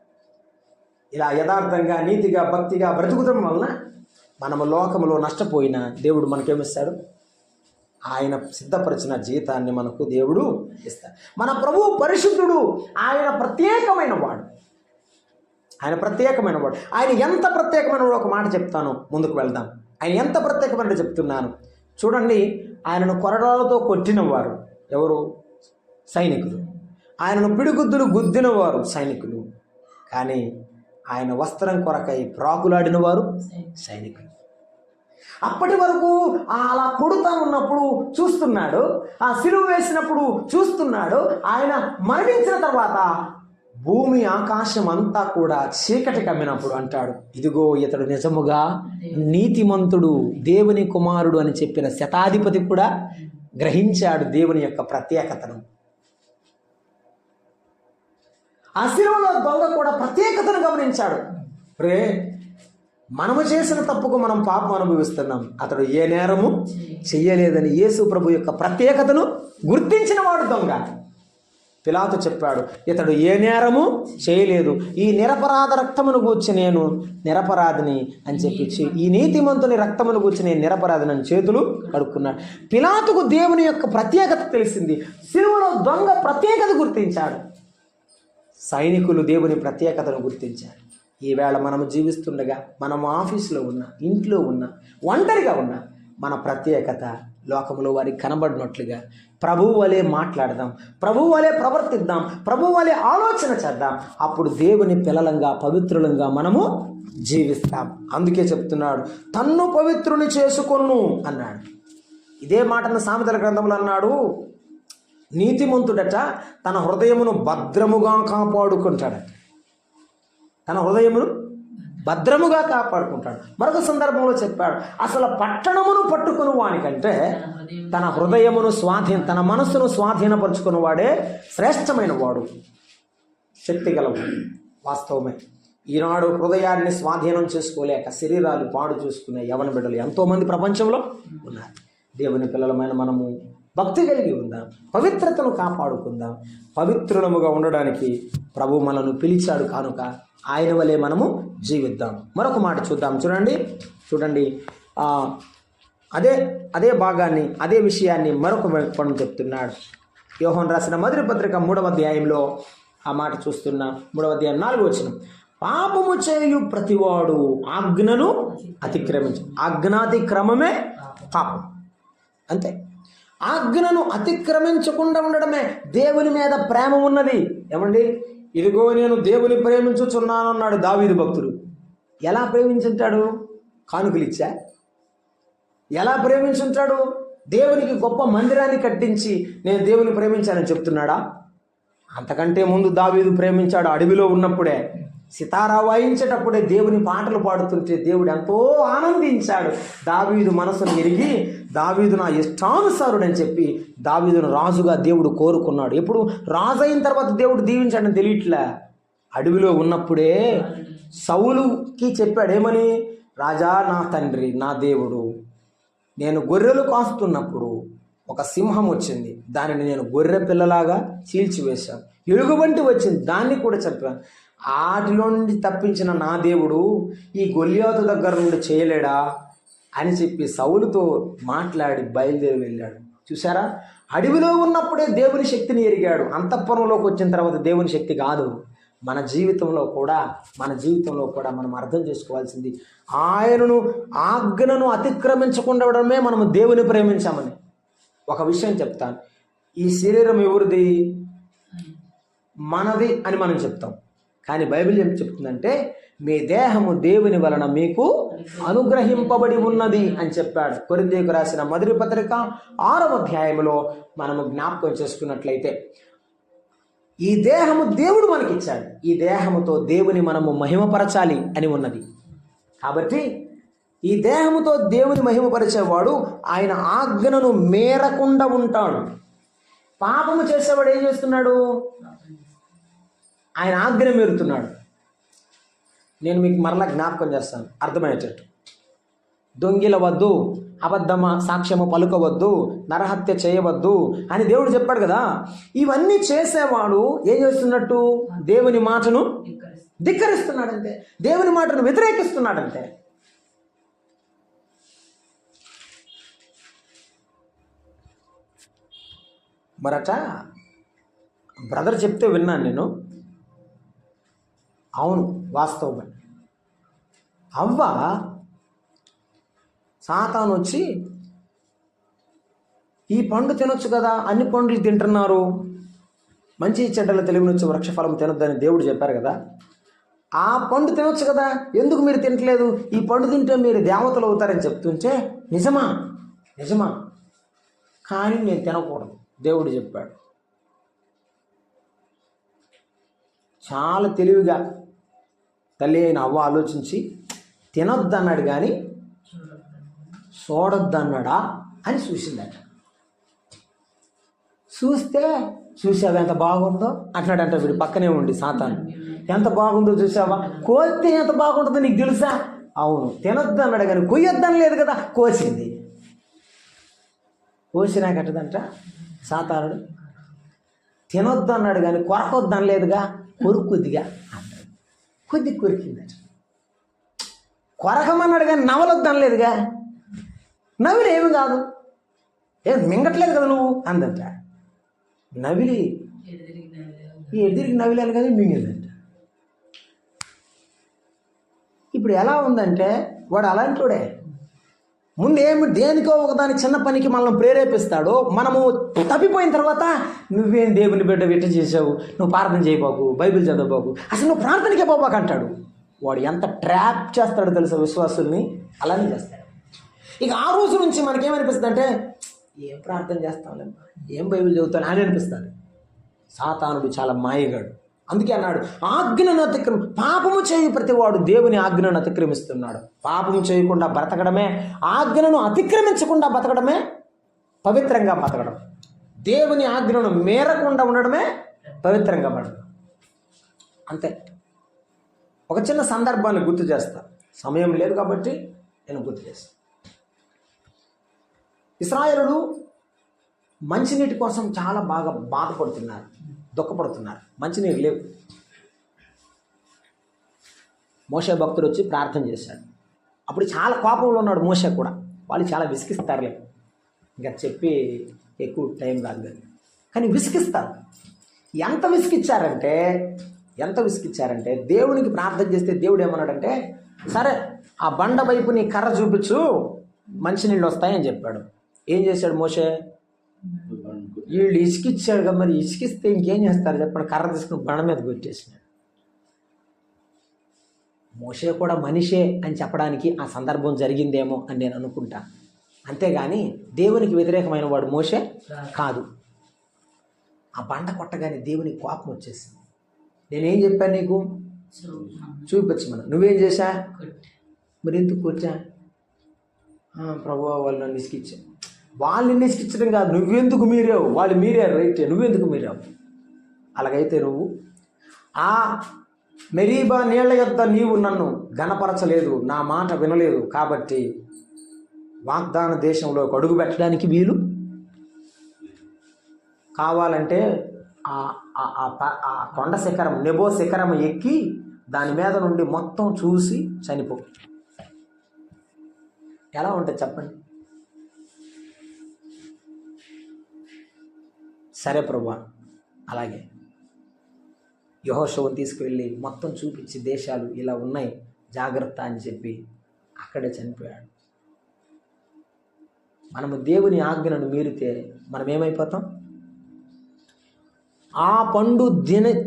ఇలా యథార్థంగా నీతిగా భక్తిగా బ్రతుకుతాం వలన మనము లోకములో నష్టపోయినా దేవుడు మనకేమిస్తాడు? ఆయన సిద్ధపరిచిన జీతాన్ని మనకు దేవుడు ఇస్తాడు. మన ప్రభువు పరిశుద్ధుడు, ఆయన ప్రత్యేకమైన వాడు. ఆయన ఎంత ప్రత్యేకమైన వాడు? ఒక మాట చెప్తాను, ముందుకు వెళ్దాం. ఆయన ఎంత ప్రత్యేకమైన చెప్తున్నాను చూడండి. ఆయనను కొరడాలతో కొట్టిన వారు ఎవరు? సైనికులు. ఆయనను పిడిగుద్దులు గుద్దిన వారు సైనికులు. కానీ ఆయన వస్త్రం కొరకై ప్రాకులాడిన వారు సైనికులు. అప్పటి వరకు అలా కొడుతా ఉన్నప్పుడు చూస్తున్నాడు, ఆ సిలువ వేసినప్పుడు చూస్తున్నాడు. ఆయన మరణించిన తర్వాత భూమి ఆకాశం అంతా కూడా చీకటి కమ్మినప్పుడు అంటాడు, ఇదిగో ఇతడు నిజముగా నీతిమంతుడు, దేవుని కుమారుడు అని చెప్పిన శతాధిపతి కూడా గ్రహించాడు దేవుని యొక్క ప్రత్యేకతను. ఆ శిలువలో దొంగ కూడా ప్రత్యేకతను గమనించాడు. మనము చేసిన తప్పుకు మనం పాపం అనుభవిస్తున్నాం, అతడు ఏ నేరము చెయ్యలేదని యేసు ప్రభు యొక్క ప్రత్యేకతను గుర్తించిన వాడు దొంగ. పిలాతు చెప్పాడు, ఇతడు ఏ నేరము చేయలేదు, ఈ నిరపరాధ రక్తమును గూర్చి నేను నిరపరాధిని అని చెప్పి, ఈ నీతిమంతుని రక్తమును గూర్చి నేను నిరపరాధిని అని చేతులు కడుక్కున్నాడు. పిలాతుకు దేవుని యొక్క ప్రత్యేకత తెలిసింది, సిలువలో దొంగ ప్రత్యేకత గుర్తించాడు, సైనికులు దేవుని ప్రత్యేకతను గుర్తించారు. ఈవేళ మనము జీవిస్తుండగా, మనం ఆఫీసులో ఉన్నా, ఇంట్లో ఉన్నా, ఒంటరిగా ఉన్నా, మన ప్రత్యేకత లోకంలో వారికి కనబడినట్లుగా ప్రభువు వలె మాట్లాడదాం, ప్రభువు వలె ప్రవర్తిద్దాం, ప్రభువు వలె ఆలోచన చేద్దాం. అప్పుడు దేవుని పిల్లలంగా పవిత్రులంగా మనము జీవిస్తాం. అందుకే చెప్తున్నాడు, తన్ను పవిత్రుని చేసుకొను అన్నాడు. ఇదే మాటను సామెతల గ్రంథంలో అన్నాడు, నీతిమంతుడట తన హృదయమును భద్రముగా కాపాడుకుంటాడట. తన హృదయమును భద్రముగా కాపాడుకుంటాడు. మరొక సందర్భంలో చెప్పాడు, అసలు పట్టణమును పట్టుకుని వానికంటే తన హృదయమును తన మనస్సును స్వాధీనపరుచుకుని వాడే శ్రేష్టమైన వాడు, శక్తి గలవాడు. వాస్తవమే, ఈనాడు హృదయాన్ని స్వాధీనం చేసుకోలేక శరీరాలు పాడు చూసుకునే యవన బిడ్డలు ఎంతోమంది ప్రపంచంలో ఉన్నారు. దేవుని పిల్లలమైన మనము భక్తి కలిగి ఉందాం, పవిత్రతను కాపాడుకుందాం. పవిత్రులముగా ఉండడానికి ప్రభు మనను పిలిచాడు కనుక ఆయన వలె మనము జీవిద్దాం. మరొక మాట చూడండి అదే భాగాన్ని, అదే విషయాన్ని మరొక పని చెప్తున్నాడు. యోహాను రాసిన మొదటి పత్రిక 3వ అధ్యాయంలో ఆ మాట చూస్తున్నాం. 3వ అధ్యాయం 4వ వచనం, పాపము చేయు ప్రతివాడు ఆజ్ఞను అతిక్రమించు. ఆజ్ఞాతిక్రమమే పాపం, అంతే. ఆజ్ఞను అతిక్రమించకుండా ఉండడమే దేవుని మీద ప్రేమ ఉన్నది. ఏమండి, ఇదిగో నేను దేవుని ప్రేమించుచున్నాను అన్నాడు దావీదు భక్తుడు. ఎలా ప్రేమించుంటాడు? కానుకలు ఇచ్చా? ఎలా ప్రేమించుంటాడు? దేవునికి గొప్ప మందిరాన్ని కట్టించి నేను దేవుని ప్రేమించానని చెప్తున్నాడా? అంతకంటే ముందు దావీదు ప్రేమించాడు. అడవిలో ఉన్నప్పుడే, సితారా వాయించేటప్పుడే, దేవుని పాటలు పాడుతుంటే దేవుడు ఎంతో ఆనందించాడు. దావీదు మనసును ఎరిగి దావీదు నా ఇష్టానుసారుడని చెప్పి దావీదును రాజుగా దేవుడు కోరుకున్నాడు. ఎప్పుడు రాజు అయిన తర్వాత దేవుడు దీవించాడని తెలియట్లే. అడవిలో ఉన్నప్పుడే సౌలుకి చెప్పాడు ఏమని? రాజా, నా తండ్రి, నా దేవుడు, నేను గొర్రెలు కాస్తున్నప్పుడు ఒక సింహం వచ్చింది, దానిని నేను గొర్రె పిల్లలాగా చీల్చివేశాను. ఎలుగుబంటి వచ్చింది, దాన్ని కూడా చంపాను. వాటిలో నుండి తప్పించిన నా దేవుడు ఈ గొల్యాతు దగ్గర నుండి చేయలేడా అని చెప్పి సౌలుతో మాట్లాడి బయలుదేరి వెళ్ళాడు. చూసారా? అడవిలో ఉన్నప్పుడే దేవుని శక్తిని ఎరిగాడు. అంతఃపురంలోకి వచ్చిన తర్వాత దేవుని శక్తి కాదు. మన జీవితంలో కూడా మనం అర్థం చేసుకోవాల్సింది ఆయనను ఆజ్ఞను అతిక్రమించకుండా ఉండడమే మనము దేవుని ప్రేమించామని. ఒక విషయం చెప్తాను. ఈ శరీరం ఎవరిది? మనది అని మనం చెప్తాం. కానీ బైబిల్ ఏం చెప్తుందంటే మీ దేహము దేవుని వలన మీకు అనుగ్రహింపబడి ఉన్నది అని చెప్పాడు. కొరింథీయులకు రాసిన మొదటి పత్రిక 6వ అధ్యాయంలో మనము జ్ఞాపకం చేసుకున్నట్లయితే ఈ దేహము దేవుడు మనకిచ్చాడు. ఈ దేహముతో దేవుని మనము మహిమపరచాలి అని ఉన్నది. కాబట్టి ఈ దేహముతో దేవుని మహిమపరిచేవాడు ఆయన ఆజ్ఞను మేరకుండా ఉంటాడు. పాపము చేసేవాడు ఏం చేస్తున్నాడు? ఆయన ఆజ్ఞ మీరుతున్నాడు. నేను మీకు మరలా జ్ఞాపకం చేస్తాను అర్థమయ్యేటట్టు. దొంగిలవద్దు, అబద్ధమ సాక్ష్యము పలుకవద్దు, నరహత్య చేయవద్దు అని దేవుడు చెప్పాడు కదా. ఇవన్నీ చేసేవాడు ఏం చేస్తున్నట్టు? దేవుని మాటను ధిక్కరిస్తున్నాడంటే, దేవుని మాటను వ్యతిరేకిస్తున్నాడంటే. మరట బ్రదర్ చెప్తే విన్నాను నేను. అవును, వాస్తవమే. అవ్వ సాతాను వచ్చి ఈ పండు తినొచ్చు కదా, అన్ని పండ్లు తింటున్నారు, మంచి చెడ్డల తెలివినొచ్చి వృక్షఫలం తినొద్దని దేవుడు చెప్పారు కదా. ఆ పండు తినొచ్చు కదా, ఎందుకు మీరు తినట్లేదు? ఈ పండు తింటే మీరు దేవతలు అవుతారని చెప్తుంటే నిజమా? కానీ నేను తినకూడదు దేవుడు చెప్పాడు. చాలా తెలివిగా తల్లి అయిన అవ్వ ఆలోచించి తినొద్దన్నాడు కానీ చూడొద్దన్నాడా అని చూసిందట. చూసావా ఎంత బాగుందో అంటున్నాడంట వీడు పక్కనే ఉండి సాతాను. ఎంత బాగుందో చూసావా? కోస్తే ఎంత బాగుంటుందో నీకు తెలుసా? అవును, తినొద్దు అన్నాడు కానీ కొయ్యొద్దని లేదు కదా, కోసింది. కోసినా కట్టదంట సాతానుడు. తినొద్దు అన్నాడు కానీ కొరకొద్దు అనలేదుగా, కొరుకుద్దిగా అన్నాడు. కొద్ది కొరికిందట. కొరకమన్నాడు కానీ నవలొద్దు అనలేదుగా, నవిలి ఏమి కాదు, ఏం మింగట్లేదు కదా నువ్వు అందంట. నవిలి ఎదిరికి నవిలాలి కానీ మింగిందంట. ఇప్పుడు ఎలా ఉందంటే వాడు అలాంటివాడే. ముందేమి దేనికో ఒకదాని చిన్న పనికి మనల్ని ప్రేరేపిస్తాడో, మనము తప్పిపోయిన తర్వాత నువ్వేం దేవుని బిడ్డ విట్ట చేసావు, నువ్వు ప్రార్థన చేయబాకు, బైబిల్ చదవబాకు, అసలు నువ్వు ప్రార్థనకే పోబాకు అంటాడు. వాడు ఎంత ట్రాప్ చేస్తాడో తెలుసా విశ్వాసుల్ని? అలానే చేస్తాడు. ఇక ఆ రోజు నుంచి మనకేమనిపిస్తుంది అంటే ఏం ప్రార్థన చేస్తాంలేమ్మా, ఏం బైబిల్ చదువుతాను అని అనిపిస్తాడు. సాతానుడు చాలా మాయగాడు. అందుకే అన్నాడు ఆజ్ఞను పాపము చేయు ప్రతివాడు దేవుని ఆజ్ఞను అతిక్రమిస్తున్నాడు. పాపము చేయకుండా బ్రతకడమే, ఆజ్ఞను అతిక్రమించకుండా బ్రతకడమే పవిత్రంగా బ్రతకడం. దేవుని ఆజ్ఞను మేరకుండా ఉండడమే పవిత్రంగా బ్రతకడం. అంతే. ఒక చిన్న సందర్భాన్ని గుర్తు చేస్తా, సమయం లేదు కాబట్టి నేను గుర్తు చేస్తాను. ఇశ్రాయేలులు మంచినీటి కోసం చాలా బాగా బాధపడుతున్నారు, దుఃఖపడుతున్నారు. మంచినీరు లేవు. మోషే భక్తుడు వచ్చి ప్రార్థన చేశాడు. అప్పుడు చాలా కోపంలో ఉన్నాడు మోషే కూడా. వాళ్ళు చాలా విసిగిస్తారులే, ఇంకా చెప్పి ఎక్కువ టైం కాదు కానీ విసిగిస్తారు. ఎంత విసిగిచ్చారంటే దేవునికి ప్రార్థన చేస్తే దేవుడు ఏమన్నాడంటే, సరే ఆ బండ వైపు నీ కర్ర చూపించు, మంచినీళ్ళు వస్తాయని చెప్పాడు. ఏం చేశాడు మోషే? వీళ్ళు ఇసుకిచ్చాడుగా, మరి ఇసుకిస్తే ఇంకేం చేస్తారు చెప్పండి? కర్ర తీసుకుని బండ మీద కొట్టేసినాడు. మోషే కూడా మనిషే అని చెప్పడానికి ఆ సందర్భం జరిగిందేమో అని నేను అనుకుంటా. అంతేగాని దేవునికి వ్యతిరేకమైన వాడు మోషే కాదు. ఆ బండ కొట్టగానే దేవునికి కోపం వచ్చేసింది. నేనేం చెప్పాను నీకు? చూపించమను. నువ్వేం చేశా? మరి ఎందుకు కొట్టా? ప్రభువా వాళ్ళు నన్ను ఇసుకిచ్చా. వాళ్ళని ఇసుకిచ్చడం కాదు, నువ్వెందుకు మీరావు? వాళ్ళు మీరారు, రైట్, నువ్వెందుకు మీరావు? అలాగైతే నువ్వు ఆ మెరీబా నీళ్ల యొద్ద నీవు నన్ను ఘనపరచలేదు, నా మాట వినలేదు, కాబట్టి వాగ్దాన దేశంలో అడుగు పెట్టడానికి వీలు. కావాలంటే ఆ కొండ శిఖరం, నెబో శిఖరం ఎక్కి దాని మీద నుండి మొత్తం చూసి చనిపో. ఎలా ఉంటుంది చెప్పండి? సరే ప్రభువా, అలాగే యెహోషువను తీసుకువెళ్ళి మొత్తం చూపించి దేశాలు ఇలా ఉన్నాయి జాగ్రత్త అని చెప్పి అక్కడే చనిపోయాడు. మనము దేవుని ఆజ్ఞను మీరితే మనం ఏమైపోతాం? ఆ పండు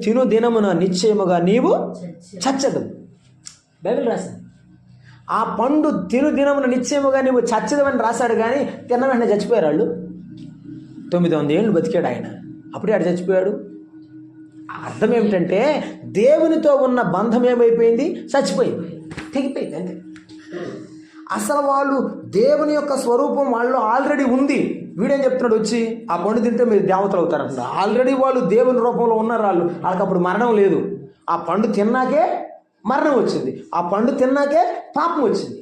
తిను దినమున నిశ్చయముగా నీవు చచ్చదు. బైబిల్ రాశాడు. ఆ పండు తిను దినమున నిశ్చయముగా నీవు చచ్చదమని రాశాడు. కానీ తిన్న వెంటనే చచ్చిపోయారు వాళ్ళు. 900 ఏళ్ళు బతికాడు ఆయన, అప్పుడే ఆడు చచ్చిపోయాడు. అర్థం ఏమిటంటే దేవునితో ఉన్న బంధం ఏమైపోయింది? చచ్చిపోయింది, తెగిపోయింది అంతే. అసలు వాళ్ళు దేవుని యొక్క స్వరూపం వాళ్ళు ఆల్రెడీ ఉంది. వీడేం చెప్తున్నాడు? వచ్చి ఆ పండు తింటే మీరు దేవతలు అవుతారంట. ఆల్రెడీ వాళ్ళు దేవుని రూపంలో ఉన్నారు. వాళ్ళకి అప్పుడు మరణం లేదు. ఆ పండు తిన్నాకే మరణం వచ్చింది, ఆ పండు తిన్నాకే పాపం వచ్చింది.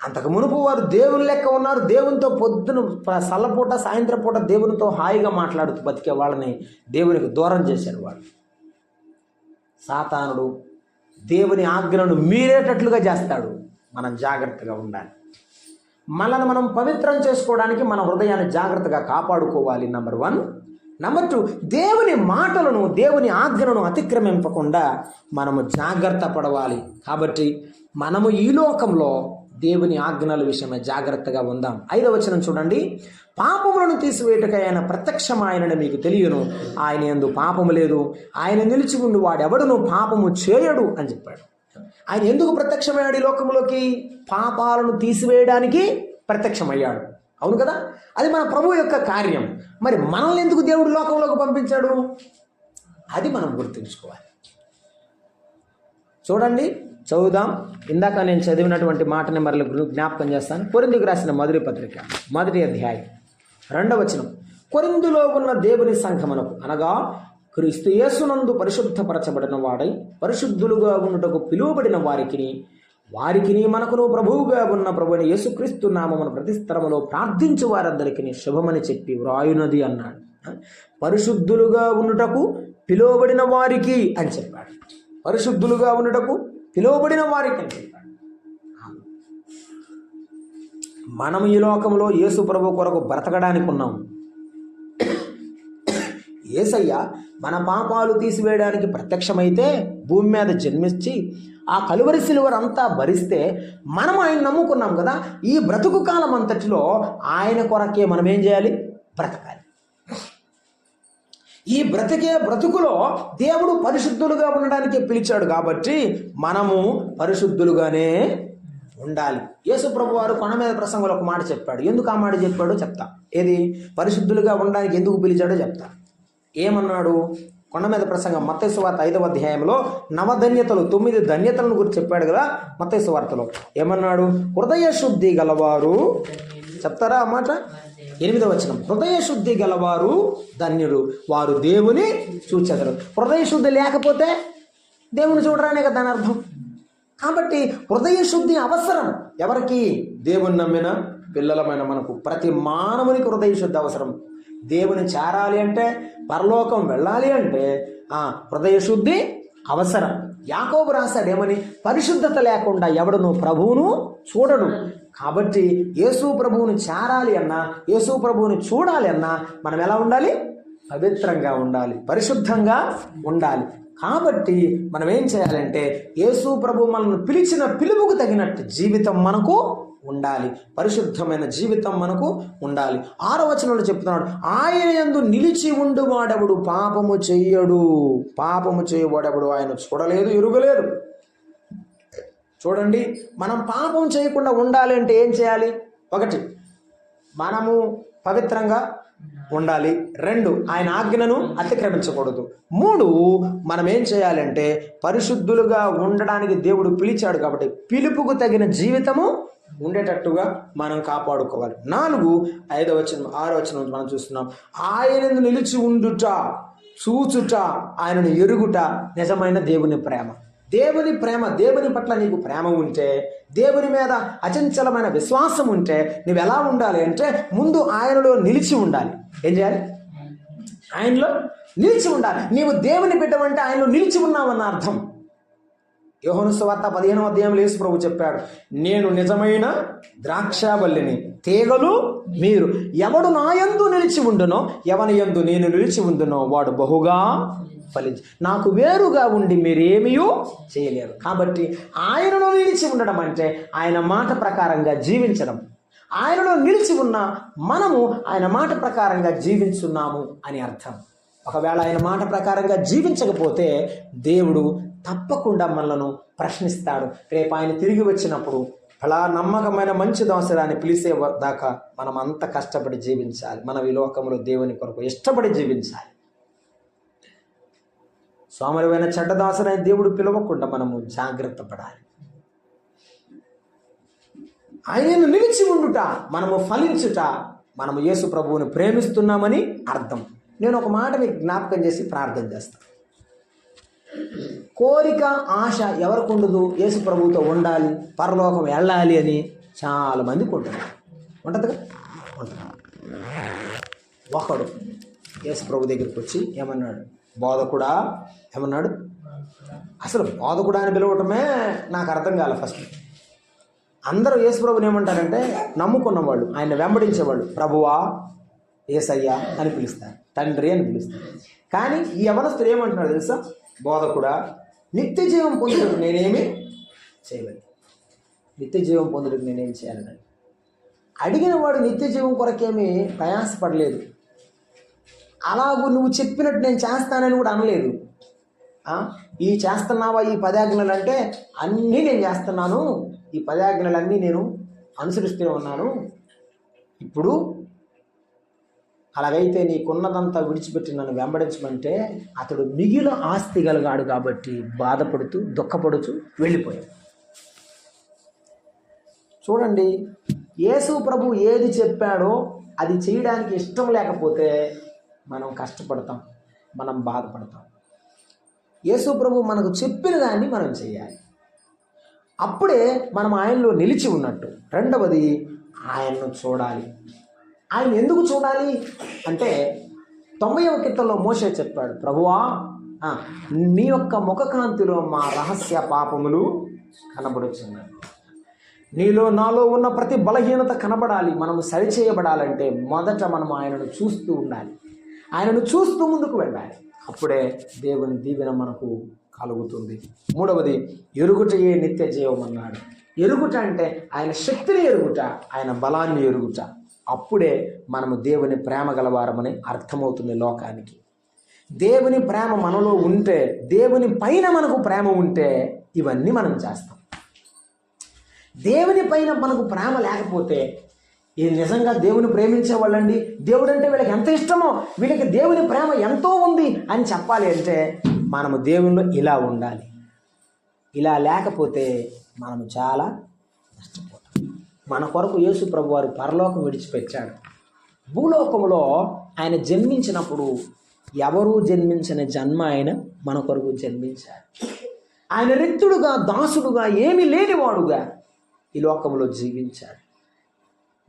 అంతకు మునుపు వారు దేవుని లెక్క ఉన్నారు. దేవునితో పొద్దున సల్లపూట సాయంత్రం పూట దేవునితో హాయిగా మాట్లాడుతూ బతికే వాళ్ళని దేవునికి దూరం చేశారు వాళ్ళు. సాతానుడు దేవుని ఆజ్ఞలను మీరేటట్లుగా చేస్తాడు. మనం జాగ్రత్తగా ఉండాలి. మనల్ని మనం పవిత్రం చేసుకోవడానికి మన హృదయాన్ని జాగ్రత్తగా కాపాడుకోవాలి. నెంబర్ 1. నెంబర్ 2, దేవుని మాటలను, దేవుని ఆజ్ఞలను అతిక్రమింపకుండా మనము జాగ్రత్త పడవాలి. కాబట్టి మనము ఈ లోకంలో దేవుని ఆజ్ఞల విషయమై జాగ్రత్తగా ఉందాం. 5వ వచనం చూడండి. పాపములను తీసివేయుటకై ఆయన ప్రత్యక్షమాయనని మీకు తెలియను, ఆయన యందు పాపము లేదు, ఆయన నిలిచి ఉండి వాడెవడును పాపము చేయడు అని చెప్పాడు. ఆయన ఎందుకు ప్రత్యక్షమయ్యాడు ఈ లోకంలోకి? పాపాలను తీసివేయడానికి ప్రత్యక్షమయ్యాడు. అవును కదా? అది మన ప్రభువు యొక్క కార్యం. మరి మనల్ని ఎందుకు దేవుడు లోకంలోకి పంపించాడు? అది మనం గుర్తుంచుకోవాలి. చూడండి, చదువుదాం. ఇందాక నేను చదివినటువంటి మాటని మరల జ్ఞాపకం చేస్తాను. కొరింథీయులకు రాసిన మొదటి పత్రిక 1వ అధ్యాయం 2వ వచనం. కొరింథులో ఉన్న దేవుని సంఘమునకు, అనగా క్రీస్తు యేసునందు పరిశుద్ధపరచబడిన వాడై పరిశుద్ధులుగా ఉండుటకు పిలువబడిన వారికి మనకును ప్రభువుగా ఉన్న ప్రభువైన యేసుక్రీస్తు నామమున ప్రతి స్థలములో ప్రార్థించు వారందరికీ శుభమని చెప్పి వ్రాయునది అన్నాడు. పరిశుద్ధులుగా ఉండుటకు పిలువబడిన వారికి అని చెప్పాడు. పరిశుద్ధులుగా ఉండుటకు పిలువబడిన వారికి అని చెప్పాడు. మనం ఈ లోకంలో యేసు ప్రభు కొరకు బ్రతకడానికి ఉన్నాం. యేసయ్య మన పాపాలు తీసివేయడానికి ప్రత్యక్షమైతే భూమి మీద జన్మించి ఆ కలువరి సిలువర్ అంతా భరిస్తే మనం ఆయన నమ్ముకున్నాం కదా. ఈ బ్రతుకు కాలం అంతటిలో ఆయన కొరకే మనం ఏం చేయాలి? బ్రతకాలి. ఈ బ్రతుకులో దేవుడు పరిశుద్ధులుగా ఉండడానికి పిలిచాడు. కాబట్టి మనము పరిశుద్ధులుగానే ఉండాలి. యేసు ప్రభు వారు కొండ మీద ప్రసంగంలో ఒక మాట చెప్పాడు. ఎందుకు ఆ మాట చెప్పాడో చెప్తా. ఏది? పరిశుద్ధులుగా ఉండడానికి ఎందుకు పిలిచాడో చెప్తా. ఏమన్నాడు? కొండ మీద ప్రసంగం మత్తయి సువార్త 5వ అధ్యాయంలో 9 ధన్యతలను గురించి చెప్పాడు కదా. మత్తయి సువార్తలో ఏమన్నాడు? హృదయ శుద్ధి గలవారు, చెప్తారా ఆ మాట? 8వ వచనం. హృదయ శుద్ధి గలవారు ధన్యులు, వారు దేవుని చూచెదరు. హృదయ శుద్ధి లేకపోతే దేవుని చూడరానే కదా దాని అర్థం. కాబట్టి హృదయ శుద్ధి అవసరం. ఎవరికి? దేవుని నమ్మిన పిల్లలమైన మనకు, ప్రతి మానవునికి హృదయ శుద్ధి అవసరం. దేవుని చేరాలి అంటే, పరలోకం వెళ్ళాలి అంటే హృదయ శుద్ధి అవసరం. యాకోబు రాశాడు ఏమని? పరిశుద్ధత లేకుండా ఎవడును ప్రభువును చూడడు. కాబట్టి యేసు ప్రభువుని చేరాలి అన్నా, యేసు ప్రభువుని చూడాలి అన్నా మనం ఎలా ఉండాలి? పవిత్రంగా ఉండాలి, పరిశుద్ధంగా ఉండాలి. కాబట్టి మనం ఏం చేయాలంటే యేసు ప్రభు మనల్ని పిలిచిన పిలుపుకు తగినట్టు జీవితం మనకు ఉండాలి. పరిశుద్ధమైన జీవితం మనకు ఉండాలి. 6వ వచనంలో చెప్తున్నాడు, ఆయన యందు నిలిచి ఉండువాడెవడు పాపము చెయ్యడు. పాపము చేయవాడెవడు ఆయన చూడలేదు, ఎరుగలేదు. చూడండి, మనం పాపం చేయకుండా ఉండాలి అంటే ఏం చేయాలి? 1, మనము పవిత్రంగా ఉండాలి. 2, ఆయన ఆజ్ఞను అతిక్రమించకూడదు. 3, మనం ఏం చేయాలంటే పరిశుద్ధులుగా ఉండడానికి దేవుడు పిలిచాడు కాబట్టి పిలుపుకు తగిన జీవితము ఉండేటట్టుగా మనం కాపాడుకోవాలి. 4, 5వ వచనం 6వ వచనం మనం చూస్తున్నాం, ఆయన నిలిచి ఉండుట, చూచుట, ఆయనను ఎరుగుట నిజమైన దేవుని ప్రేమ. దేవుని ప్రేమ, దేవుని పట్ల నీకు ప్రేమ ఉంటే, దేవుని మీద అచంచలమైన విశ్వాసం ఉంటే నువ్వు ఎలా ఉండాలి అంటే ముందు ఆయనలో నిలిచి ఉండాలి. ఏం చేయాలి? ఆయనలో నిలిచి ఉండాలి. నీవు దేవుని బిడ్డవంటే ఆయనలో నిలిచి ఉన్నావన్న అర్థం. యోహాను సువార్త 15వ అధ్యాయంలో యేసు ప్రభు చెప్పాడు, నేను నిజమైన ద్రాక్షావల్లిని, తీగలు మీరు. ఎవడు నా యందు నిలిచి ఉండునో, ఎవని యందు నేను నిలిచి ఉండునో వాడు బహుగా ఫలించి, నాకు వేరుగా ఉండి మీరేమీ చేయలేరు. కాబట్టి ఆయనలో నిలిచి ఉండడం అంటే ఆయన మాట ప్రకారంగా జీవించడం. ఆయనలో నిలిచి ఉన్న మనము ఆయన మాట ప్రకారంగా జీవించున్నాము అని అర్థం. ఒకవేళ ఆయన మాట ప్రకారంగా జీవించకపోతే దేవుడు తప్పకుండా మనలను ప్రశ్నిస్తాడు. రేపు ఆయన తిరిగి వచ్చినప్పుడు అలా నమ్మకమైన మంచి దాసురాన్ని పిలిచే దాకా మనం అంత కష్టపడి జీవించాలి. మనం ఈ లోకంలో దేవుని కొరకు ఇష్టపడి జీవించాలి. సోమరివైన చెడ్డదాసురైన దేవుడు పిలవకుండా మనము జాగ్రత్త పడాలి. ఆయనను నిలిచి ఉండుట, మనము ఫలించుట, మనము యేసు ప్రభువుని ప్రేమిస్తున్నామని అర్థం. నేను ఒక మాట మీకు జ్ఞాపకం చేసి ప్రార్థన చేస్తాను. కోరిక, ఆశ ఎవరికి ఉండదు? యేసు ప్రభువుతో ఉండాలి, పరలోకం వెళ్ళాలి అని చాలా మందికి ఉంటుంది. ఉంటుందిగా? ఉంటుంది. ఒకడు యేసు ప్రభు దగ్గరికి వచ్చి ఏమన్నాడు? బోధకుడా ఏమన్నాడు? అసలు బోధకుడా అని పిలవటమే నాకు అర్థం కాలే ఫస్ట్. అందరూ యేసు ప్రభుని ఏమంటారంటే నమ్ముకున్నవాళ్ళు, ఆయన వెంబడించేవాళ్ళు ప్రభువా, యేసయ్యా అని పిలుస్తారు, తండ్రి అని పిలుస్తారు. కానీ ఈ యవనస్తుడు ఏమంటున్నాడు తెలుసా? బోధకుడా, నిత్య జీవం పొందుటకు నేనేమి చేయలేదు. నిత్య జీవం పొందుటకు నేనేం చేయాలని అడిగిన వాడు నిత్య జీవం కొరకేమీ ప్రయాసపడలేదు. అలాగూ నువ్వు చెప్పినట్టు నేను చేస్తానని కూడా అనలేదు. ఈ చేస్తున్నావా ఈ 10 ఆజ్ఞలు అంటే అన్నీ నేను చేస్తున్నాను, ఈ 10 ఆజ్ఞలన్నీ నేను అనుసరిస్తూ ఉన్నాను. ఇప్పుడు అలాగైతే నీకున్నదంతా విడిచిపెట్టి నన్ను వెంబడించమంటే అతడు మిగిలిన ఆస్తి గలగాడు కాబట్టి బాధపడుతూ దుఃఖపడుతూ వెళ్ళిపోయాడు. చూడండి, యేసు ప్రభు ఏది చెప్పాడో అది చేయడానికి ఇష్టం లేకపోతే మనం కష్టపడతాం, మనం బాధపడతాం. యేసు ప్రభు మనకు చెప్పిన దాన్ని మనం చేయాలి. అప్పుడే మనం ఆయనలో నిలిచి ఉన్నట్టు. రెండవది, ఆయన్ను చూడాలి. ఆయన ఎందుకు చూడాలి అంటే 90వ కీర్తనలో మోషే చెప్పాడు, ప్రభువా నీ యొక్క ముఖకాంతిలో మా రహస్య పాపములు కనబడుచున్నాయి. నీలో నాలో ఉన్న ప్రతి బలహీనత కనబడాలి. మనము సరిచేయబడాలంటే మొదట మనం ఆయనను చూస్తూ ఉండాలి, ఆయనను చూస్తూ ముందుకు వెళ్ళాలి. అప్పుడే దేవుని దీవెన మనకు కలుగుతుంది. మూడవది, ఎరుగుటయే నిత్య జీవం అన్నాడు. ఎరుగుట అంటే ఆయన శక్తిని ఎరుగుట, ఆయన బలాన్ని ఎరుగుట. అప్పుడే మనము దేవుని ప్రేమ గలవారమని అర్థమవుతుంది లోకానికి. దేవుని ప్రేమ మనలో ఉంటే, దేవుని పైన మనకు ప్రేమ ఉంటే ఇవన్నీ మనం చేస్తాం. దేవుని పైన మనకు ప్రేమ లేకపోతే, ఇది నిజంగా దేవుని ప్రేమించే వాళ్ళండి, దేవుడు అంటే వీళ్ళకి ఎంత ఇష్టమో, వీళ్ళకి దేవుని ప్రేమ ఎంతో ఉంది అని చెప్పాలి అంటే మనము దేవునిలో ఇలా ఉండాలి. ఇలా లేకపోతే మనము చాలా నష్టపోతాం. మన కొరకు యేసు ప్రభు వారు పరలోకం విడిచిపెట్టాడు. భూలోకంలో ఆయన జన్మించినప్పుడు ఎవరూ జన్మించిన జన్మ ఆయన మన కొరకు జన్మించాడు. ఆయన రిక్తుడుగా, దాసుడుగా, ఏమీ లేనివాడుగా ఈ లోకంలో జీవించాడు.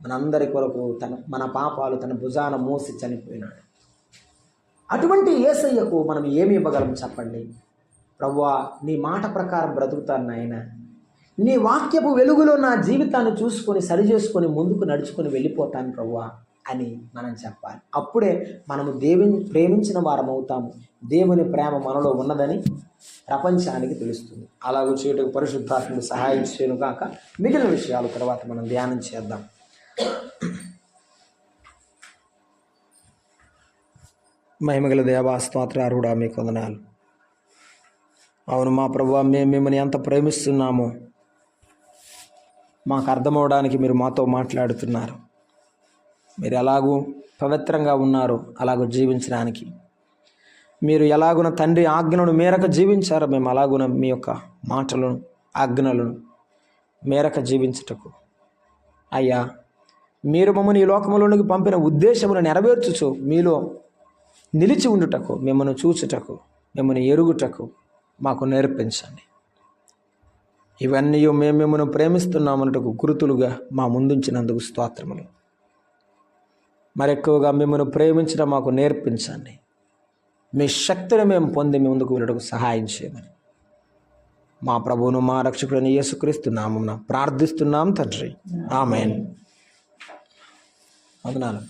మనందరి కొరకు మన పాపాలు తన భుజాన మోసి చనిపోయినాడు. అటువంటి యేసయ్యకు మనం ఏమి ఇవ్వగలం చెప్పండి? ప్రభువా, నీ మాట ప్రకారం బ్రతుకుతాను నాయన, నీ వాక్యపు వెలుగులో నా జీవితాన్ని చూసుకొని సరి చేసుకొని ముందుకు నడుచుకొని వెళ్ళిపోతాను ప్రభువా, అని మనం చెప్పాలి. అప్పుడే మనము దేవుని ప్రేమించిన వారం అవుతాము. దేవుని ప్రేమ మనలో ఉన్నదని ప్రపంచానికి తెలుస్తుంది. అలాగూ చేయటకు పరిశుద్ధాత్మకు సహాయం చేయను కాక. మిగిలిన విషయాలు తర్వాత మనం ధ్యానం చేద్దాం. మహిమగల దేవా, స్తోత్రార్హుడా, మీకు వందనాలు. అవును మా ప్రభువా, మేము మిమ్మల్ని ఎంత ప్రేమిస్తున్నామో మాకు అర్థమవడానికి మీరు మాతో మాట్లాడుతున్నారు. మీరు ఎలాగూ పవిత్రంగా ఉన్నారో అలాగూ జీవించడానికి, మీరు ఎలాగున తండ్రి ఆజ్ఞలను మేరకు జీవించారో మేము అలాగున మీ యొక్క మాటలను ఆజ్ఞలను మేరకు జీవించుటకు అయ్యా, మీరు మమ్మల్ని ఈ లోకములోనికి పంపిన ఉద్దేశమును నెరవేర్చుచు మీలో నిలిచి ఉండుటకు, మిమ్మల్ని చూచుటకు, మిమ్మల్ని ఎరుగుటకు మాకు నేర్పించండి. ఇవన్నీ మేము మిమ్మల్ని ప్రేమిస్తున్నామన్నట్టుకు గుర్తులుగా మా ముందుంచినందుకు స్తోత్రములు. మరెక్కువగా మిమ్మల్ని ప్రేమించడం మాకు నేర్పించండి. మీ శక్తిని మేము పొంది మీ ముందుకు వెళ్ళటకు సహాయం చేయమని మా ప్రభువును మా రక్షకుడైన యేసుక్రీస్తు నామమున ప్రార్థిస్తున్నాం తండ్రి. ఆమేన్. వందనాలు.